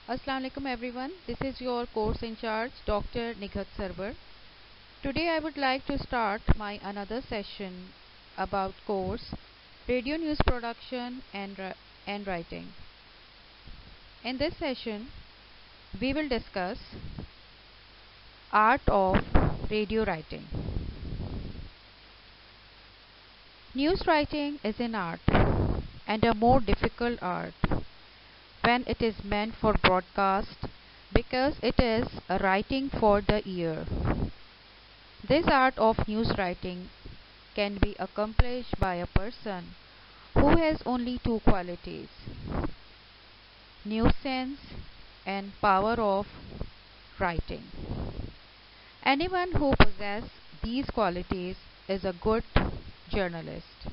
Assalamu alaikum everyone. This is your course in charge, Dr. Nighat Sarwar. Today I would like to start my another session about course Radio News Production and Writing. In this session, we will discuss art of radio writing. News writing is an art and a more difficult art when it is meant for broadcast because it is a writing for the ear. This art of news writing can be accomplished by a person who has only two qualities: news sense and power of writing. Anyone who possesses these qualities is a good journalist.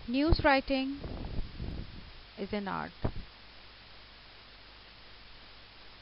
News writing is an art.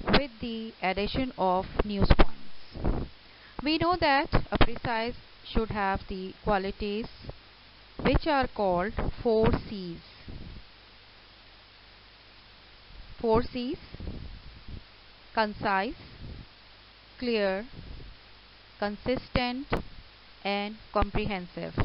with the addition of news points. We know that a precise should have the qualities which are called 4 C's. 4 C's: concise, clear, consistent and comprehensive.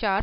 4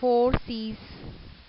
4 C's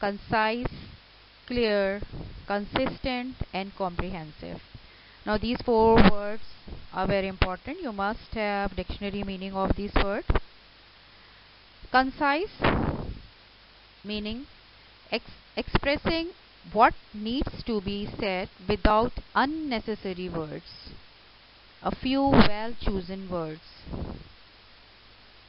concise, clear, consistent, and comprehensive. Now these four words are very important. You must have dictionary meaning of these words. Concise meaning expressing what needs to be said without unnecessary words. A few well chosen words.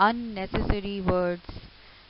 unnecessary words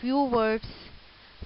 few words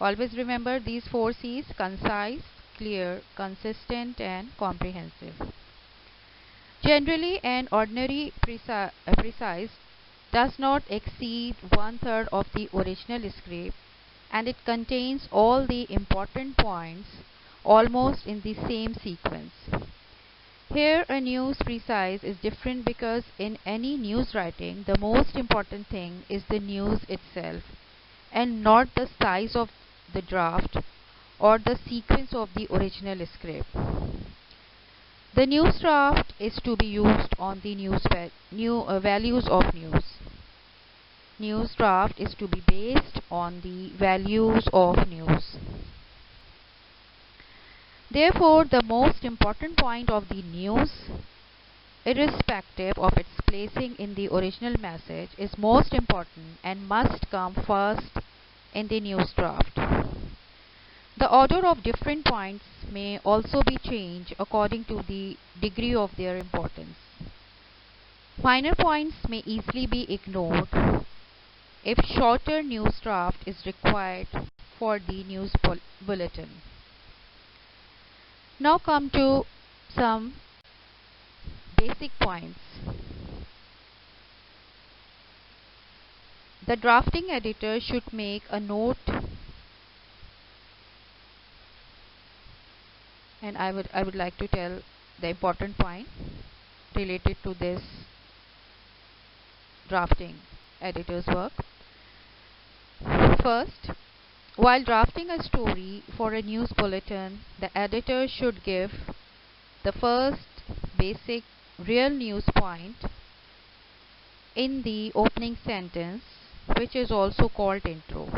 Always remember these 4 C's: concise, clear, consistent and comprehensive. Generally, an ordinary precise does not exceed 1/3 of the original script, and it contains all the important points almost in the same sequence. Here, a news precise is different because in any news writing, the most important thing is the news itself, and not the size of the draft or the sequence of the original script. The news draft is to be used on the values of news. News draft is to be based on the values of news. Therefore, the most important point of the news, irrespective of its placing in the original message, is most important and must come first in the news draft. The order of different points may also be changed according to the degree of their importance. Minor points may easily be ignored if shorter news draft is required for the news bulletin. Now come to some basic points. The drafting editor should make a note, and I would like to tell the important point related to this drafting editor's work. First, while drafting a story for a news bulletin, the editor should give the first basic real news point in the opening sentence, which is also called intro.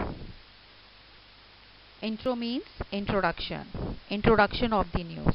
Intro means introduction of the news.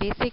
basic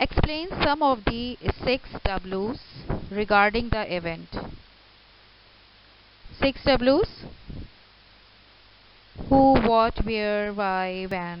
Explain some of the 6 W's regarding the event. 6 W's: who, what, where, why, when.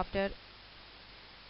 after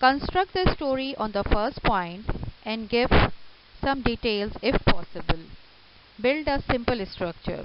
Construct the story on the first point and give some details if possible. Build a simple structure.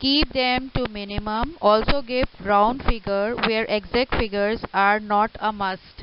Keep them to minimum. Also give round figure where exact figures are not a must.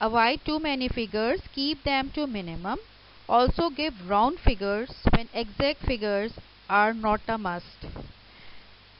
Avoid too many figures, keep them to minimum. Also give round figures when exact figures are not a must.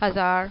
1000.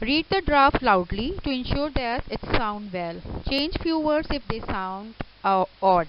Read the draft loudly to ensure that it sound well. Change few words if they sound odd.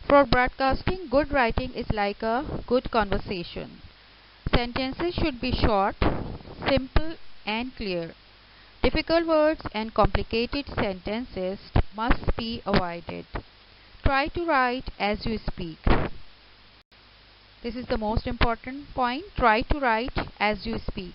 For broadcasting, good writing is like a good conversation. Sentences should be short, simple and clear. Difficult words and complicated sentences must be avoided. Try to write as you speak. This is the most important point. Try to write as you speak.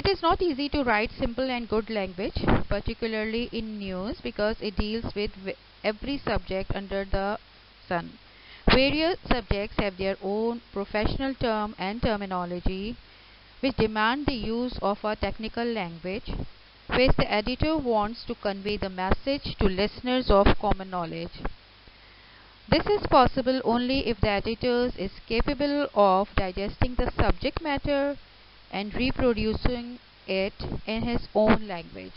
It is not easy to write simple and good language, particularly in news, because it deals with every subject under the sun. Various subjects have their own professional term and terminology, which demand the use of a technical language, which the editor wants to convey the message to listeners of common knowledge. This is possible only if the editor is capable of digesting the subject matter and reproducing it in his own language.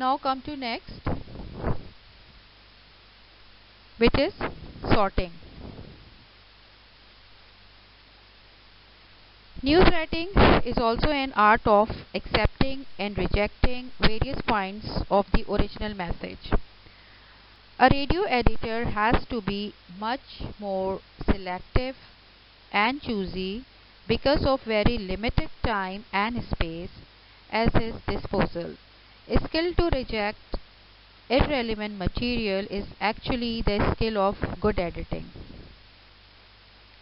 Now come to next, which is sorting. News writing is also an art of accepting and rejecting various points of the original message. A radio editor has to be much more selective and choosy because of very limited time and space at his disposal. Skill to reject irrelevant material is actually the skill of good editing.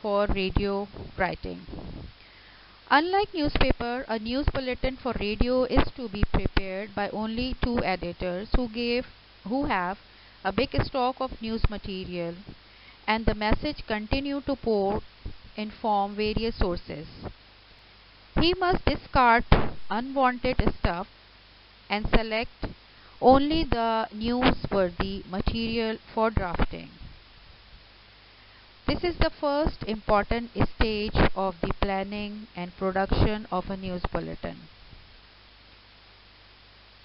for radio writing. Unlike newspaper, a news bulletin for radio is to be prepared by only two editors who have a big stock of news material, and the message continue to pour in from various sources. He must discard unwanted stuff and select only the newsworthy material for drafting. This is the first important stage of the planning and production of a news bulletin.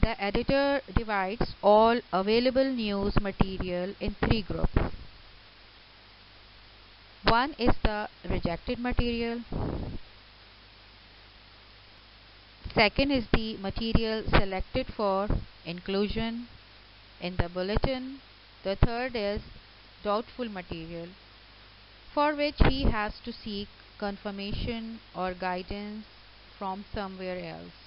The editor divides all available news material in three groups. One is the rejected material. Second is the material selected for inclusion in the bulletin. The third is doubtful material, for which he has to seek confirmation or guidance from somewhere else.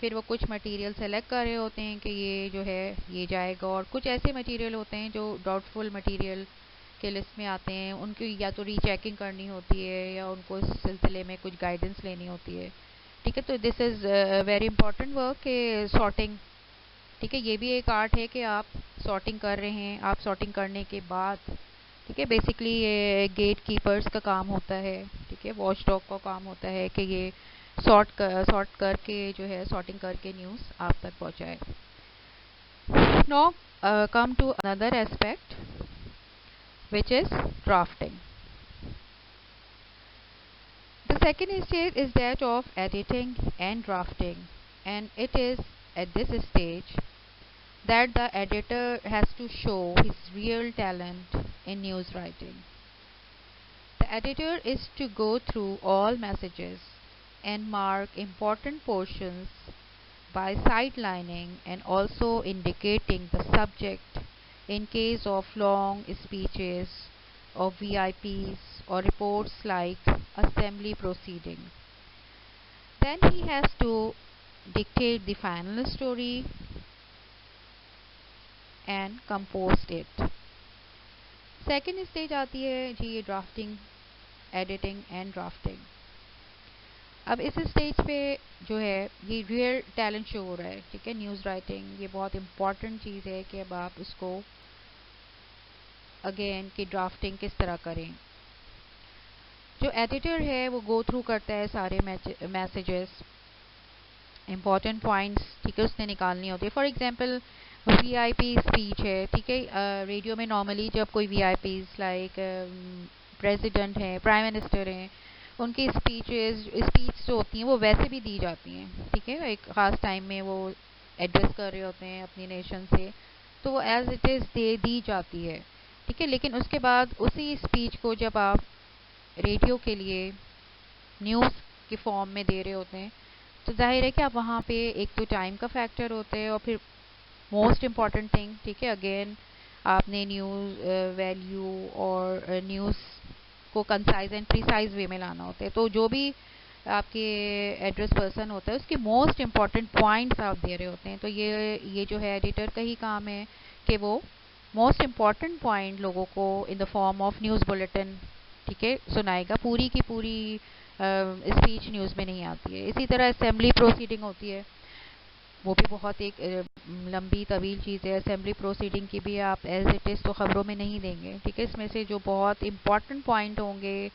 پھر وہ کچھ material select کر رہے ہوتے ہیں کہ یہ جو ہے یہ جائے گا، اور کچھ ایسے مٹیریل ہوتے ہیں جو ڈاؤٹ فل مٹیریل کے لسٹ میں آتے ہیں، ان کی یا تو ری چیکنگ کرنی ہوتی ہے یا ان کو اس سلسلے میں کچھ گائیڈنس لینی ہوتی ہے. ٹھیک ہے، تو this is very important work کہ سارٹنگ. ٹھیک ہے، یہ بھی ایک آرٹ ہے کہ آپ سارٹنگ کر رہے ہیں. آپ سارٹنگ کرنے کے بعد ٹھیک ہے، بیسکلی یہ گیٹ کیپرز کا کام ہوتا ہے. ٹھیک ہے، واچ ڈاگ کا کام ہوتا ہے کہ یہ سارٹ کر کے جو ہے سارٹنگ کر کے نیوز آپ تک پہنچائے. Now come to another aspect which is drafting. The second stage is that of editing and drafting, and it is at this stage that the editor has to show his real talent in news writing. The editor is to go through all messages and mark important portions by sidelining and also indicating the subject in case of long speeches of VIPs or reports like assembly proceeding. Then he has to dictate the final story and compose it. Second stage آتی ہے جی یہ drafting, editing and drafting. اب اس stage پہ جو ہے یہ real talent شو ہو رہا ہے. ٹھیک ہے، نیوز رائٹنگ یہ بہت امپورٹنٹ چیز ہے کہ اب آپ اس کو اگین کہ ڈرافٹنگ کس طرح کریں. جو ایڈیٹر ہے وہ گو تھرو کرتا ہے سارے میسیجز، امپورٹنٹ پوائنٹس. ٹھیک ہے، اس نے نکالنی ہوتی ہے. For example V I P speech ہے. ٹھیک ہے، ریڈیو میں نارملی جب کوئی V I Ps like president ہیں، پرائم منسٹر ہیں، ان کی اسپیچ جو ہوتی ہیں وہ ویسے بھی دی جاتی ہیں. ٹھیک ہے، ایک خاص ٹائم میں وہ ایڈریس کر رہے ہوتے ہیں اپنی نیشن سے، تو وہ ایز اٹ از دی جاتی ہے. ٹھیک ہے، لیکن اس کے بعد اسی اسپیچ کو جب آپ ریڈیو کے لیے نیوز کے فارم میں دے رہے ہوتے ہیں تو ظاہر ہے کہ آپ وہاں پہ ایک تو ٹائم کا فیکٹر ہوتا ہے، اور پھر موسٹ امپورٹنٹ تھنگ ٹھیک ہے اگین آپ نے نیوز ویلیو اور نیوز کو کنسائز اینڈ پریسائز وے میں لانا ہوتا ہے. تو جو بھی آپ کے ایڈریس پرسن ہوتا ہے اس کے موسٹ امپورٹنٹ پوائنٹس آپ دے رہے ہوتے ہیں. تو یہ جو ہے ایڈیٹر کا ہی کام ہے کہ وہ موسٹ امپورٹنٹ پوائنٹ لوگوں کو in the form of news bulletin ٹھیک ہے سنائے گا. پوری کی پوری اسپیچ نیوز میں نہیں آتی ہے. اسی طرح اسمبلی پروسیڈنگ ہوتی ہے، وہ بھی بہت ایک لمبی طویل چیز ہے. اسمبلی پروسیڈنگ کی بھی آپ ایز اٹ از تو خبروں میں نہیں دیں گے. ٹھیک ہے، اس میں سے جو بہت امپورٹنٹ پوائنٹ ہوں گے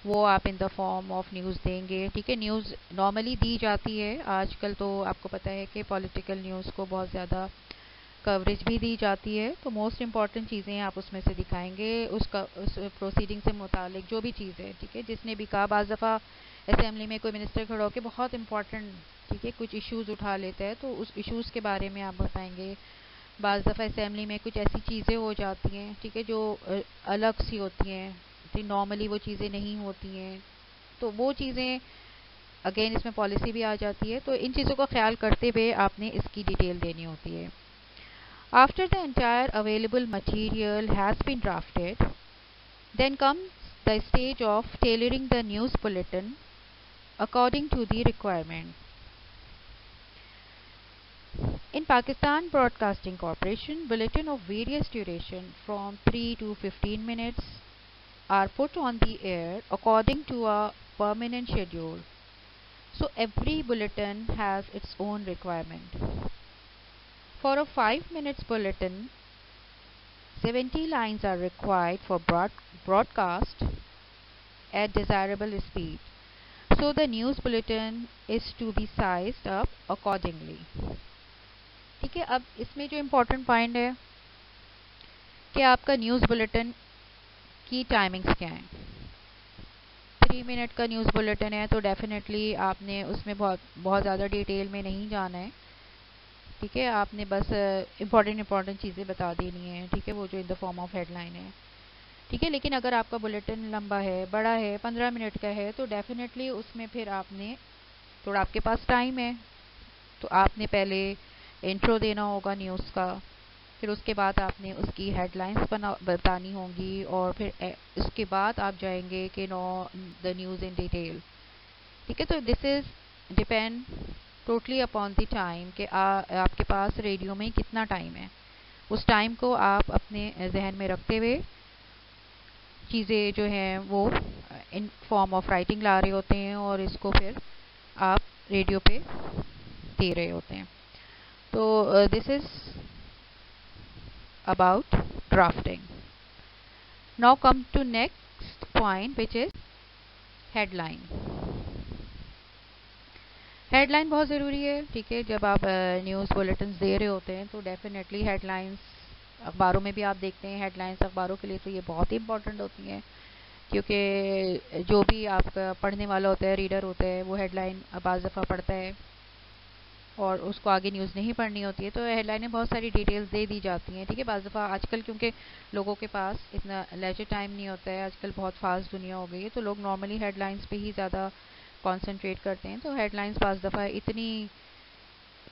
وہ آپ in the form of news دیں گے. ٹھیک ہے، نیوز نارملی دی جاتی ہے. آج کل تو آپ کو پتہ ہے کہ پولیٹیکل نیوز کو بہت زیادہ کوریج بھی دی جاتی ہے. تو موسٹ امپورٹنٹ چیزیں آپ اس میں سے دکھائیں گے اس پروسیڈنگ سے متعلق جو بھی چیز ہے. ٹھیک ہے، جس نے بھی کہا بعض دفعہ اسمبلی میں کوئی منسٹر کھڑا ہو کے بہت امپورٹنٹ ٹھیک ہے کچھ ایشوز اٹھا لیتا ہے تو اس ایشوز کے بارے میں آپ بتائیں گے. بعض دفعہ اسمبلی میں کچھ ایسی چیزیں ہو جاتی ہیں ٹھیک ہے جو الگ سی ہوتی ہیں، نارملی وہ چیزیں نہیں ہوتی ہیں، تو وہ چیزیں اگین اس میں پالیسی بھی آ جاتی ہے. تو ان چیزوں کا خیال کرتے ہوئے آپ نے اس کی ڈیٹیل دینی ہوتی ہے. After the entire available material has been drafted, then comes the stage of tailoring the news bulletin according to the requirement. In Pakistan Broadcasting Corporation, bulletin of various duration from 3 to 15 minutes are put on the air according to a permanent schedule. So every bulletin has its own requirement. For a 5 minutes bulletin, 70 lines are required for broadcast at desirable speed. So the news bulletin is to be sized up accordingly. ٹھیک ہے، اب اس میں جو important point ہے کہ آپ کا news bulletin کی ٹائمنگز کیا ہیں. 3 منٹ کا نیوز بلیٹن ہے تو ڈیفینیٹلی آپ نے اس میں بہت زیادہ ڈیٹیل میں نہیں جانا ہے. ٹھیک ہے، آپ نے بس امپورٹنٹ چیزیں بتا دینی ہیں. ٹھیک ہے، وہ جو in the form of headline ہے. ٹھیک ہے، لیکن اگر آپ کا بلیٹن لمبا ہے، بڑا ہے، 15 منٹ کا ہے تو ڈیفینیٹلی اس میں پھر آپ نے تھوڑا آپ کے پاس ٹائم ہے تو آپ نے پہلے انٹرو دینا ہوگا نیوز کا، پھر اس کے بعد آپ نے اس کی ہیڈ لائنس بتانی ہوں گی، اور پھر اس کے بعد آپ جائیں گے کہ نو دا نیوز ان ڈیٹیل. ٹھیک ہے، تو this is depend totally upon the time کہ آپ کے پاس ریڈیو میں کتنا ٹائم ہے. اس ٹائم کو آپ اپنے ذہن میں رکھتے ہوئے چیزیں جو ہیں وہ ان فارم آف رائٹنگ لا رہے ہوتے ہیں اور اس کو پھر آپ ریڈیو پہ دے رہے ہوتے ہیں. تو this is about drafting. Now come to next point which is headline. Headline بہت ضروری ہے. ٹھیک ہے, جب آپ نیوز بلیٹنز دے رہے ہوتے ہیں تو ڈیفینیٹلی ہیڈ لائنس اخباروں میں بھی آپ دیکھتے ہیں. ہیڈ لائنس اخباروں کے لیے تو یہ بہت ہی امپورٹنٹ ہوتی ہیں, کیونکہ جو بھی آپ کا پڑھنے والا ہوتا ہے, ریڈر ہوتا ہے, وہ ہیڈ لائن بعض دفعہ پڑھتا ہے اور اس کو آگے نیوز نہیں پڑھنی ہوتی ہے, تو ہیڈ لائن میں بہت ساری ڈیٹیلز دے دی جاتی ہیں. ٹھیک ہے, بعض دفعہ آج کل کیونکہ لوگوں کے پاس اتنا لیجر ٹائم نہیں ہوتا ہے, آج کل بہت فاسٹ دنیا ہو گئی ہے, تو لوگ نارملی ہیڈ لائنس پہ ہی زیادہ کانسنٹریٹ کرتے ہیں. تو ہیڈ لائنس بعض دفعہ اتنی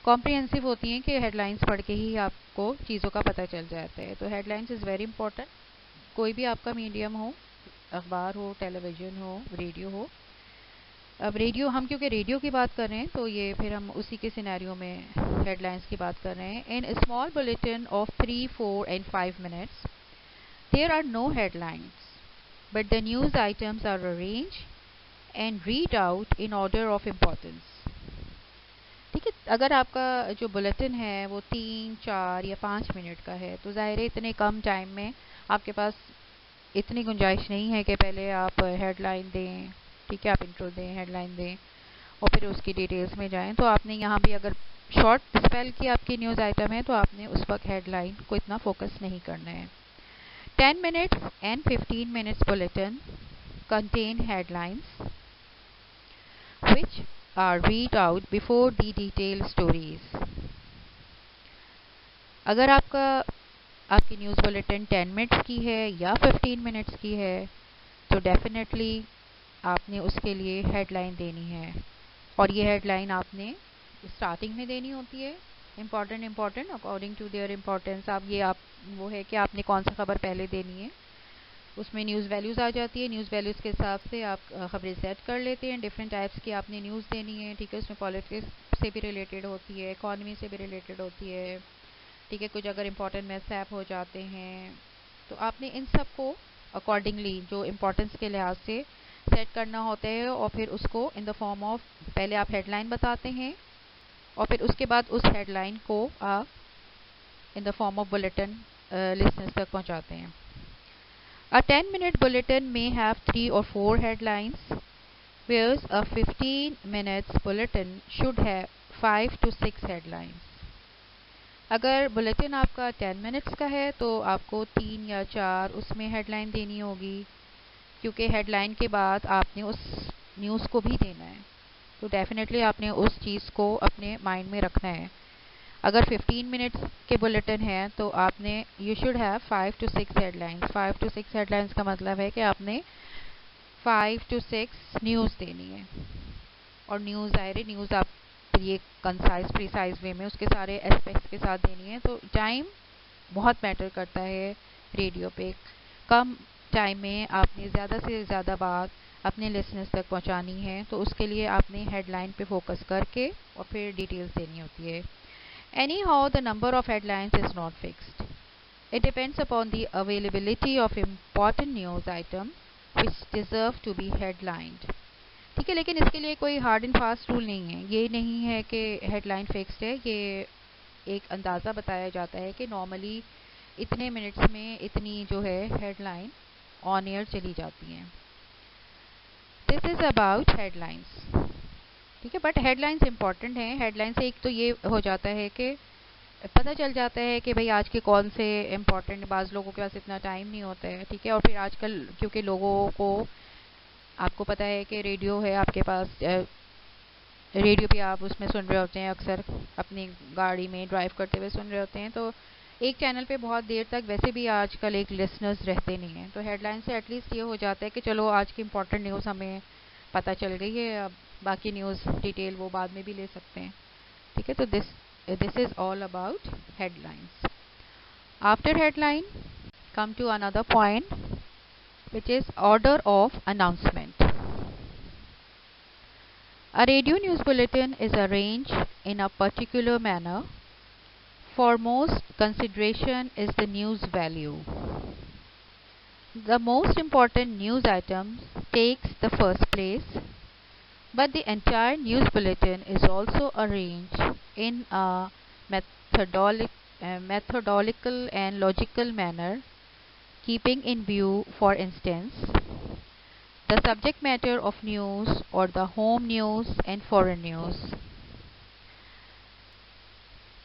کمپریہنسو ہوتی ہیں کہ ہیڈ لائنس پڑھ کے ہی آپ کو چیزوں کا پتہ چل جاتا ہے. تو headlines is very important. کوئی بھی آپ کا میڈیم ہو, اخبار ہو, ٹیلی ویژن ہو, ریڈیو ہو. اب ریڈیو, ہم کیونکہ ریڈیو کی بات کر رہے ہیں تو یہ پھر ہم اسی کے سینیریو میں ہیڈ لائنس کی بات کر رہے ہیں. In small bulletin of 3, 4 and 5 minutes there are no headlines, but the news items are arranged and read out in order of importance. ٹھیک ہے, اگر آپ کا جو بلیٹن ہے وہ 3, 4 یا 5 منٹ کا ہے تو ظاہر ہے اتنے کم ٹائم میں آپ کے پاس اتنی گنجائش نہیں ہے کہ پہلے آپ ہیڈ لائن دیں. ٹھیک ہے, آپ انٹرو دیں, ہیڈ لائن دیں اور پھر اس کی ڈیٹیلز میں جائیں. تو آپ نے یہاں بھی اگر شارٹ اسپیل کی آپ کی نیوز آئٹم ہے تو آپ نے اس وقت ہیڈ لائن کو اتنا فوکس نہیں کرنا ہے. 10 minutes and 15 minutes bulletin contain headlines which are read out before the detailed stories. اگر آپ کی نیوز بلیٹن 10 منٹس کی ہے یا 15 منٹس کی ہے تو ڈیفینیٹلی آپ نے اس کے لیے ہیڈ لائن دینی ہے, اور یہ ہیڈ لائن آپ نے اسٹارٹنگ میں دینی ہوتی ہے. Important according to their importance. آپ وہ ہے کہ آپ نے کون سا خبر پہلے دینی ہے, اس میں نیوز ویلیوز آ جاتی ہے. نیوز ویلیوز کے حساب سے آپ خبریں سیٹ کر لیتے ہیں. ڈفرینٹ ٹائپس کی آپ نے نیوز دینی ہے. ٹھیک ہے, اس میں پالیٹکس سے بھی ریلیٹڈ ہوتی ہے, اکانومی سے بھی ریلیٹڈ ہوتی ہے. ٹھیک ہے, کچھ اگر امپورٹنٹ میسپ ہو جاتے ہیں تو آپ نے ان سب کو اکارڈنگلی جو امپورٹنس کے لحاظ سے سیٹ کرنا ہوتا ہے, اور پھر اس کو ان دا فارم آف پہلے آپ ہیڈ لائن بتاتے ہیں اور پھر اس کے بعد اس ہیڈ لائن کو آپ in the form of bulletin listeners تک پہنچاتے ہیں. A 10-minute bulletin may have 3 or 4 headlines, whereas a 15 minutes bulletin should have 5 to 6 headlines. اگر بلیٹن آپ کا 10 منٹس کا ہے تو آپ کو 3 یا 4 اس میں ہیڈ لائن دینی ہوگی, کیونکہ ہیڈ لائن کے بعد آپ نے اس نیوز کو بھی دینا ہے. تو ڈیفینیٹلی آپ نے اس چیز کو اپنے مائنڈ میں رکھنا ہے. اگر 15 منٹس کے بلیٹن ہے تو آپ نے you should have 5 to 6 headlines. 5 to 6 headlines کا مطلب ہے کہ آپ نے 5 to 6 نیوز دینی ہے, اور نیوز ظاہر نیوز آپ یہ کنسائز پریسائز وے میں اس کے سارے اسپیکٹس کے ساتھ دینی ہے. تو ٹائم بہت میٹر کرتا ہے ریڈیو پہ. کم ٹائم میں آپ نے زیادہ سے زیادہ بات اپنے لسنرز تک پہنچانی ہے, تو اس کے لیے آپ نے ہیڈ لائن پہ فوکس کر کے اور پھر ڈیٹیلز دینی ہوتی ہے. Anyhow, the number of headlines is not fixed. It depends upon the availability of important news items which deserve to be headlined. ٹھیک ہے, لیکن اس کے لیے کوئی ہارڈ اینڈ فاسٹ رول نہیں ہے. یہ نہیں ہے کہ ہیڈ لائن فکسڈ ہے. یہ ایک اندازہ بتایا جاتا ہے کہ نارملی اتنے منٹس میں اتنی جو ہے ہیڈ لائن آن ایئر چلی جاتی ہیں. دس از اباؤٹ ہیڈ لائنس. ٹھیک ہے, بٹ ہیڈ لائنس امپورٹنٹ ہیں. ہیڈ لائن سے ایک تو یہ ہو جاتا ہے کہ پتہ چل جاتا ہے کہ بھئی آج کے کون سے امپورٹنٹ. بعض لوگوں کے پاس اتنا ٹائم نہیں ہوتا ہے. ٹھیک ہے, اور پھر آج کل کیونکہ لوگوں کو آپ کو پتہ ہے کہ ریڈیو ہے آپ کے پاس, ریڈیو پہ آپ اس میں سن رہے ہوتے ہیں, اکثر اپنی گاڑی میں ڈرائیو کرتے ہوئے سن رہے ہوتے ہیں, تو ایک چینل پہ بہت دیر تک ویسے بھی آج کل ایک لسنرز رہتے نہیں ہیں. تو ہیڈ لائن سے ایٹ لیسٹ یہ ہو جاتا ہے کہ چلو آج کی امپورٹنٹ نیوز ہمیں پتہ چل گئی ہے, اب باقی نیوز ڈیٹیل وہ بعد میں بھی لے سکتے ہیں. ٹھیک ہے, تو this is all about headline. After headline come to another point which is order of announcement. A radio news bulletin is arranged in a particular manner. Foremost consideration is the news value. The most important news item takes the first place, but the entire news bulletin is also arranged in a methodological and logical manner, keeping in view, for instance, the subject matter of news or the home news and foreign news.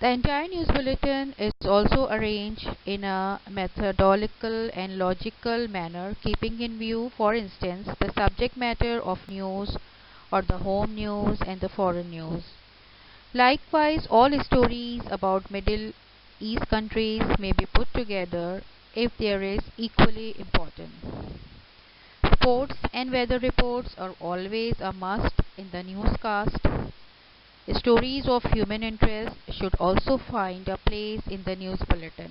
The entire news bulletin is also arranged in a methodological and logical manner, keeping in view, for instance, the subject matter of news or the home news and the foreign news. Likewise, all stories about Middle East countries may be put together if there is equally important. Sports and weather reports are always a must in the newscast. Stories of human interest should also find a place in the news bulletin.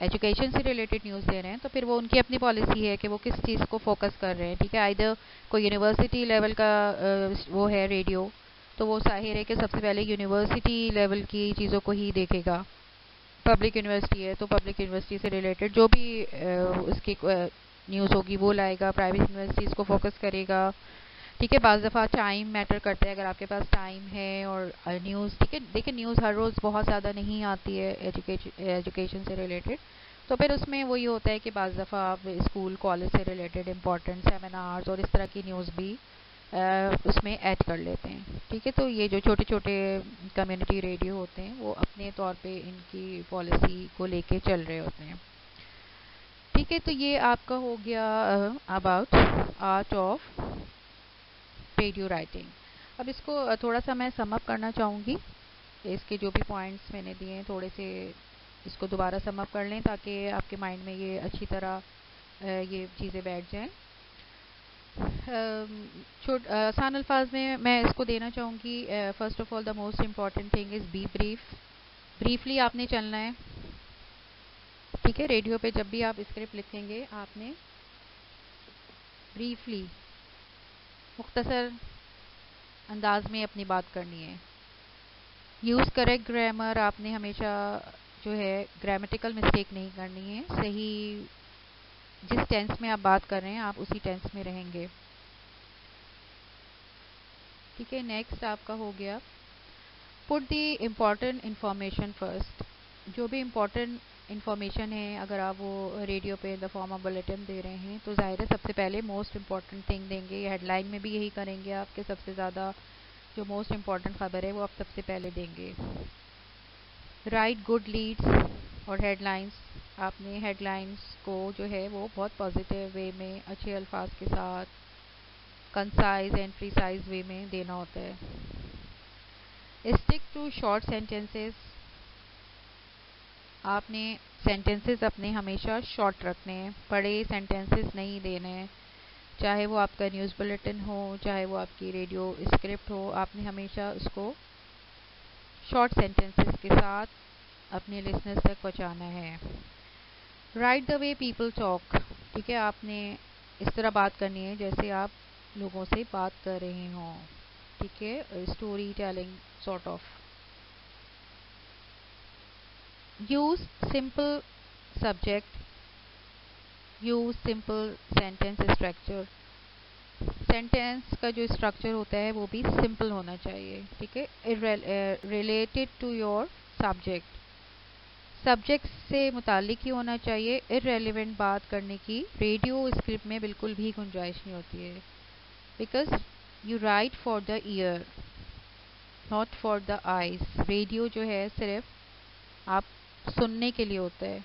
Education سے related news دے رہے ہیں تو پھر وہ ان کی اپنی policy ہے کہ وہ کس چیز کو فوکس کر رہے ہیں. ٹھیک ہے, آئدر کوئی یونیورسٹی لیول کا وہ ہے ریڈیو, تو وہ ظاہر ہے کہ سب سے پہلے یونیورسٹی لیول کی چیزوں کو ہی دیکھے گا. پبلک یونیورسٹی ہے تو پبلک یونیورسٹی سے ریلیٹڈ جو بھی اس کی نیوز ہوگی وہ لائے گا. پرائیویٹ یونیورسٹیز کو فوکس کرے گا. ٹھیک ہے, بعض دفعہ ٹائم میٹر کرتا ہے, اگر آپ کے پاس ٹائم ہے اور نیوز, ٹھیک ہے, دیکھیں نیوز ہر روز بہت زیادہ نہیں آتی ہے ایجوکیشن سے ریلیٹڈ, تو پھر اس میں وہی ہوتا ہے کہ بعض دفعہ آپ اسکول کالج سے ریلیٹڈ امپورٹنٹ سیمینارز اور اس طرح کی نیوز بھی اس میں ایڈ کر لیتے ہیں. ٹھیک ہے, تو یہ جو چھوٹے چھوٹے کمیونٹی ریڈیو ہوتے ہیں وہ اپنے طور پہ ان کی پالیسی کو لے کے چل رہے ہوتے ہیں. ٹھیک ہے, تو یہ آپ کا ہو گیا about art of radio writing. اب اس کو تھوڑا سا میں سم اپ کرنا چاہوں گی, اس کے جو بھی پوائنٹس میں نے دیے ہیں تھوڑے سے اس کو دوبارہ سم اپ کر لیں تاکہ آپ کے مائنڈ میں یہ اچھی طرح یہ چیزیں بیٹھ جائیں. آسان الفاظ میں اس کو دینا چاہوں گی. First of all the most important thing is be brief. Briefly آپ نے چلنا ہے. ٹھیک ہے, ریڈیو پہ جب بھی آپ اسکرپٹ لکھیں گے آپ نے بریفلی مختصر انداز میں اپنی بات کرنی ہے. Use correct grammar. آپ نے ہمیشہ جو ہے گرامیٹیکل مسٹیک نہیں کرنی ہے. صحیح جس ٹینس میں آپ بات کر رہے ہیں آپ اسی ٹینس میں رہیں گے. ٹھیک ہے, نیکسٹ آپ کا ہو گیا پٹ دی امپورٹنٹ انفارمیشن فرسٹ. جو بھی امپورٹنٹ انفارمیشن ہے اگر آپ وہ ریڈیو پہ دا فارم آف بلیٹن دے رہے ہیں تو ظاہر ہے سب سے پہلے موسٹ امپورٹنٹ تھنگ دیں گے. ہیڈ لائن میں بھی یہی کریں گے آپ کے سب سے زیادہ جو موسٹ امپورٹنٹ خبر ہے وہ آپ سب سے پہلے دیں گے. رائٹ گڈ لیڈس اور ہیڈ لائنس. آپ نے ہیڈ لائنس کو جو ہے وہ بہت پازیٹیو وے میں اچھے الفاظ کے ساتھ کنسائز اینڈ پریسائز وے میں دینا ہوتا ہے. Stick to short sentences. آپ نے سینٹینسز اپنے ہمیشہ شارٹ رکھنے ہیں, بڑے سینٹینسز نہیں دینے ہیں. چاہے وہ آپ کا نیوز بلیٹن ہو, چاہے وہ آپ کی ریڈیو اسکرپٹ ہو, آپ نے ہمیشہ اس کو شارٹ سینٹینسز کے ساتھ اپنے لسنرز تک پہنچانا ہے. رائٹ دا وے پیپل ٹاک. ٹھیک ہے, آپ نے اس طرح بات کرنی ہے جیسے آپ لوگوں سے بات کر رہے ہوں. ٹھیک ہے, story telling sort of. Use simple subject. Use simple sentence structure. Sentence کا جو اسٹرکچر ہوتا ہے وہ بھی سمپل ہونا چاہیے. ٹھیک ہے, related to your subject. Subject سے متعلق ہی ہونا چاہیے. ارریلیونٹ بات کرنے کی ریڈیو اسکرپٹ میں بالکل بھی گنجائش نہیں ہوتی ہے. Because you write for the ear not for the eyes. Radio جو ہے صرف آپ سننے کے لیے ہوتا ہے.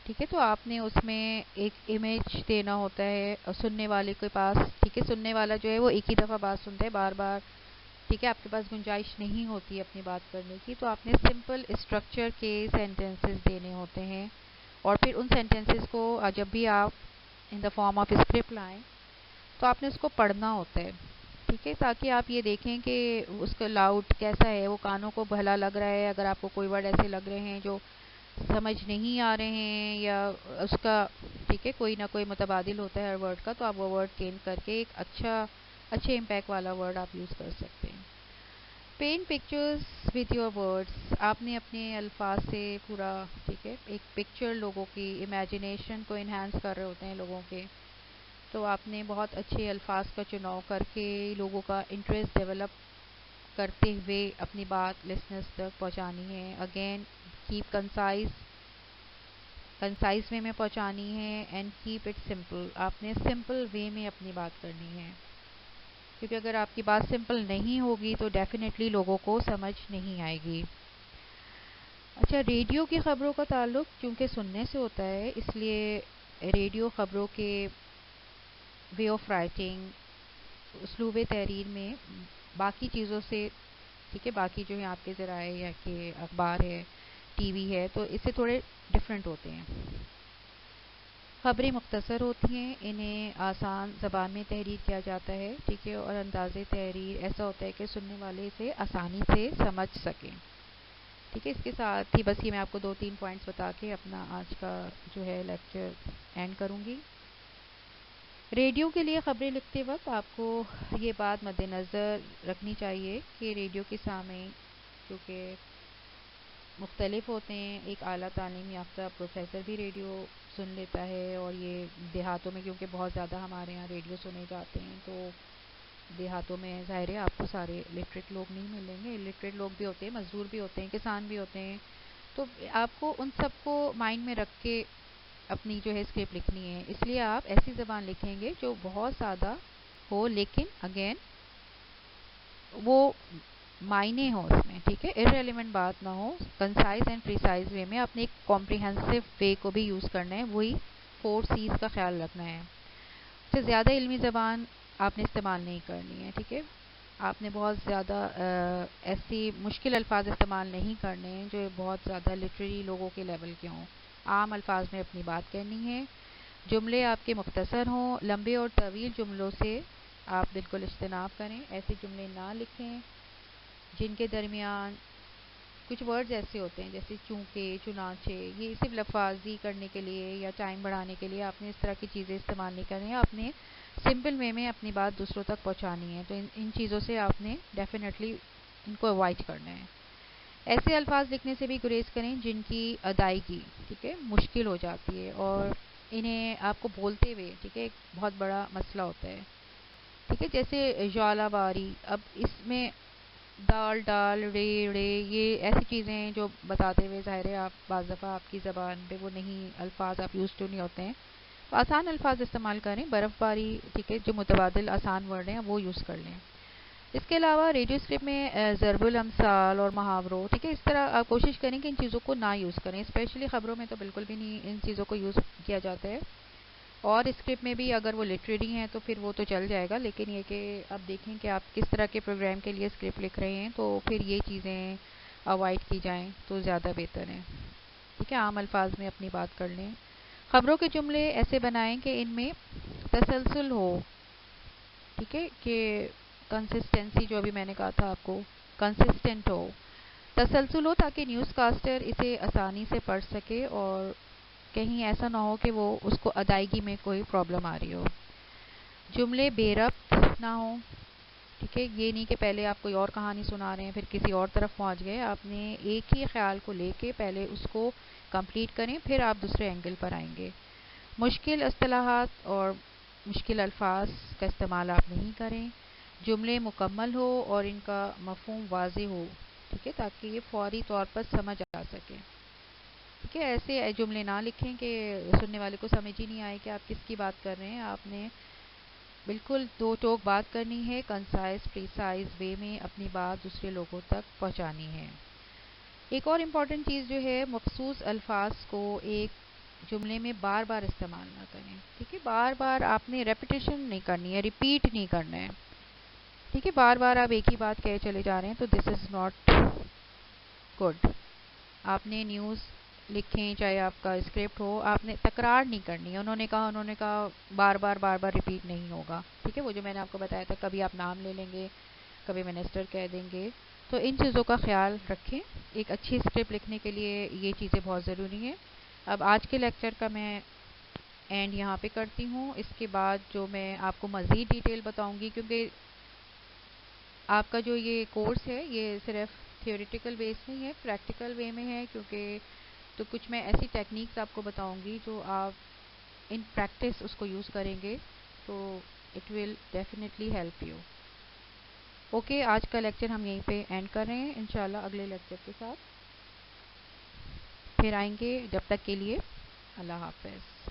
ٹھیک ہے, تو آپ نے اس میں ایک امیج دینا ہوتا ہے سننے والے کے پاس. ٹھیک ہے, سننے والا جو ہے وہ ایک ہی دفعہ بات سنتا ہے بار بار. ٹھیک ہے, آپ کے پاس گنجائش نہیں ہوتی اپنی بات کرنے کی, تو آپ نے سمپل اسٹرکچر کے سینٹینسز دینے ہوتے ہیں. اور پھر ان سینٹینسز کو جب بھی آپ in the form of script لائیں تو آپ نے اس کو پڑھنا ہوتا ہے. ٹھیک ہے, تاکہ آپ یہ دیکھیں کہ اس کا لاؤڈ کیسا ہے, وہ کانوں کو بھلا لگ رہا ہے. اگر آپ کو کوئی ورڈ ایسے لگ رہے ہیں جو سمجھ نہیں آ رہے ہیں یا اس کا ٹھیک ہے کوئی نہ کوئی متبادل ہوتا ہے ہر ورڈ کا, تو آپ وہ ورڈ چینج کر کے ایک اچھے امپیکٹ والا ورڈ آپ یوز کر سکتے ہیں. Paint pictures with your words. آپ نے اپنے الفاظ سے پورا ٹھیک ہے ایک پکچر لوگوں کی امیجنیشن کو انہانس کر رہے ہوتے ہیں لوگوں کے, تو آپ نے بہت اچھے الفاظ کا چناؤ کر کے لوگوں کا انٹرسٹ ڈیولپ کرتے ہوئے اپنی بات لسنرز تک پہنچانی ہے. اگین کیپ کنسائز وے میں پہنچانی ہے اینڈ کیپ اٹ سمپل. آپ نے سمپل وے میں اپنی بات کرنی ہے, کیونکہ اگر آپ کی بات سمپل نہیں ہوگی تو ڈیفینیٹلی لوگوں کو سمجھ نہیں آئے گی. اچھا, ریڈیو کی خبروں کا تعلق چونکہ سننے سے ہوتا ہے, اس لیے ریڈیو خبروں کے وے آف رائٹنگ, اسلوب تحریر میں باقی چیزوں سے ٹھیک ہے باقی جو ہے آپ کے ذرائع یا کہ اخبار ہے, ٹی وی ہے, تو اس سے تھوڑے ڈفرینٹ ہوتے ہیں. خبریں مختصر ہوتی ہیں, انہیں آسان زبان میں تحریر کیا جاتا ہے. ٹھیک ہے, اور انداز تحریر ایسا ہوتا ہے کہ سننے والے اسے آسانی سے سمجھ سکیں. ٹھیک ہے، اس کے ساتھ ہی بس یہ میں آپ کو 2-3 پوائنٹس بتا کے اپنا آج کا جو ہے لیکچر اینڈ کروں گی۔ ریڈیو کے لیے خبریں لکھتے وقت آپ کو یہ بات مد نظر رکھنی چاہیے کہ ریڈیو کے سامعین کیونکہ مختلف ہوتے ہیں، ایک اعلیٰ تعلیم یافتہ پروفیسر بھی ریڈیو سن لیتا ہے، اور یہ دیہاتوں میں کیونکہ بہت زیادہ ہمارے یہاں ریڈیو سنے جاتے ہیں، تو دیہاتوں میں ظاہر ہے آپ کو سارے لٹریٹ لوگ نہیں ملیں گے، لٹریٹ لوگ بھی ہوتے ہیں، مزدور بھی ہوتے ہیں، کسان بھی ہوتے ہیں، تو آپ کو ان سب کو مائنڈ میں رکھ کے اپنی جو ہے اسکرپٹ لکھنی ہے۔ اس لیے آپ ایسی زبان لکھیں گے جو بہت سادہ ہو، لیکن اگین وہ معنی ہو اس میں، ٹھیک ہے، ارریلیونٹ بات نہ ہو، کنسائز اینڈ پریسائز وے میں اپنے ایک کمپریہنسو وے کو بھی یوز کرنا ہے، وہی 4 C's کا خیال رکھنا ہے۔ سے زیادہ علمی زبان آپ نے استعمال نہیں کرنی ہے، ٹھیک ہے، آپ نے بہت زیادہ ایسی مشکل الفاظ استعمال نہیں کرنے ہیں جو بہت زیادہ لٹریری لوگوں کے لیول کے ہوں، عام الفاظ میں اپنی بات کرنی ہے، جملے آپ کے مختصر ہوں، لمبے اور طویل جملوں سے آپ بالکل اجتناب کریں، ایسے جملے نہ لکھیں جن کے درمیان کچھ ورڈز ایسے ہوتے ہیں جیسے چونکہ، چنانچہ، یہ صرف لفاظی کرنے کے لیے یا ٹائم بڑھانے کے لیے آپ نے اس طرح کی چیزیں استعمال نہیں کرنی ہیں، آپ نے سمپل وے میں اپنی بات دوسروں تک پہنچانی ہے، تو ان چیزوں سے آپ نے ڈیفینیٹلی ان کو اوائڈ کرنا ہے۔ ایسے الفاظ لکھنے سے بھی گریز کریں جن کی ادائیگی، ٹھیک ہے، مشکل ہو جاتی ہے اور انہیں آپ کو بولتے ہوئے، ٹھیک ہے، ایک بہت بڑا مسئلہ ہوتا ہے، ٹھیک ہے، جیسے جالا باری، اب اس میں دال ڈال رے رے یہ ایسی چیزیں ہیں جو بتاتے ہوئے ظاہر ہے آپ بعض دفعہ آپ کی زبان پہ وہ نہیں الفاظ آپ یوز ٹو نہیں ہوتے ہیں، تو آسان الفاظ استعمال کریں، برف باری، ٹھیک ہے، جو متبادل آسان ورڈ ہیں وہ یوز کر لیں۔ اس کے علاوہ ریڈیو اسکرپٹ میں ضرب الامثال اور محاوروں، ٹھیک ہے، اس طرح آپ کوشش کریں کہ ان چیزوں کو نہ یوز کریں، اسپیشلی خبروں میں تو بالکل بھی نہیں ان چیزوں کو یوز کیا جاتا ہے، اور اسکرپٹ میں بھی اگر وہ لٹریری ہیں تو پھر وہ تو چل جائے گا، لیکن یہ کہ آپ دیکھیں کہ آپ کس طرح کے پروگرام کے لیے اسکرپٹ لکھ رہے ہیں، تو پھر یہ چیزیں اوائڈ کی جائیں تو زیادہ بہتر ہے، ٹھیک ہے، عام الفاظ میں اپنی بات کر لیں۔ خبروں کے جملے ایسے بنائیں کہ ان میں تسلسل ہو، ٹھیک ہے، کہ کنسسٹنسی جو ابھی میں نے کہا تھا آپ کو، کنسسٹنٹ ہو، تسلسل ہو، تاکہ نیوز کاسٹر اسے آسانی سے پڑھ سکے اور کہیں ایسا نہ ہو کہ وہ اس کو ادائیگی میں کوئی پرابلم آ رہی ہو۔ جملے بے ربط نہ ہوں، ٹھیک ہے، یہ نہیں کہ پہلے آپ کوئی اور کہانی سنا رہے ہیں پھر کسی اور طرف پہنچ گئے، آپ نے ایک ہی خیال کو لے کے پہلے اس کو کمپلیٹ کریں، پھر آپ دوسرے اینگل پر آئیں گے۔ مشکل اصطلاحات اور مشکل الفاظ کا استعمال آپ نہیں کریں، جملے مکمل ہو اور ان کا مفہوم واضح ہو، ٹھیک ہے، تاکہ یہ فوری طور پر سمجھ آ سکے، ٹھیک ہے، ایسے جملے نہ لکھیں کہ سننے والے کو سمجھ ہی نہیں آئے کہ آپ کس کی بات کر رہے ہیں، آپ نے بالکل دو ٹوک بات کرنی ہے، کنسائز پریسائز وے میں اپنی بات دوسرے لوگوں تک پہنچانی ہے۔ ایک اور امپورٹنٹ چیز جو ہے، مخصوص الفاظ کو ایک جملے میں بار بار استعمال نہ کریں، ٹھیک ہے، بار بار آپ نے ریپیٹیشن نہیں کرنی ہے، ریپیٹ نہیں کرنا ہے، ٹھیک ہے، بار بار آپ ایک ہی بات کہے چلے جا رہے ہیں تو دس از ناٹ گڈ۔ آپ نے نیوز لکھیں چاہے آپ کا اسکرپٹ ہو، آپ نے تکرار نہیں کرنی ہے، انہوں نے کہا بار بار ریپیٹ نہیں ہوگا، ٹھیک ہے، وہ جو میں نے آپ کو بتایا تھا، کبھی آپ نام لے لیں گے، کبھی منسٹر کہہ دیں گے، تو ان چیزوں کا خیال رکھیں، ایک اچھی اسکرپٹ لکھنے کے لیے یہ چیزیں بہت ضروری ہیں۔ اب آج کے لیکچر کا میں اینڈ یہاں پہ کرتی ہوں، اس کے بعد جو میں آپ کو مزید ڈیٹیل بتاؤں گی، کیونکہ آپ کا جو یہ کورس ہے یہ صرف تھیوریٹیکل بیس نہیں ہے، پریکٹیکل وے میں ہے، کیونکہ تو کچھ میں ایسی ٹیکنیکس آپ کو بتاؤں گی جو آپ ان پریکٹس اس کو یوز کریں گے تو it will definitely help you. Okay, آج کا لیکچر ہم یہیں پہ اینڈ کر رہے ہیں، انشاءاللہ اگلے لیکچر کے ساتھ پھر آئیں گے، جب تک کے لیے اللہ حافظ۔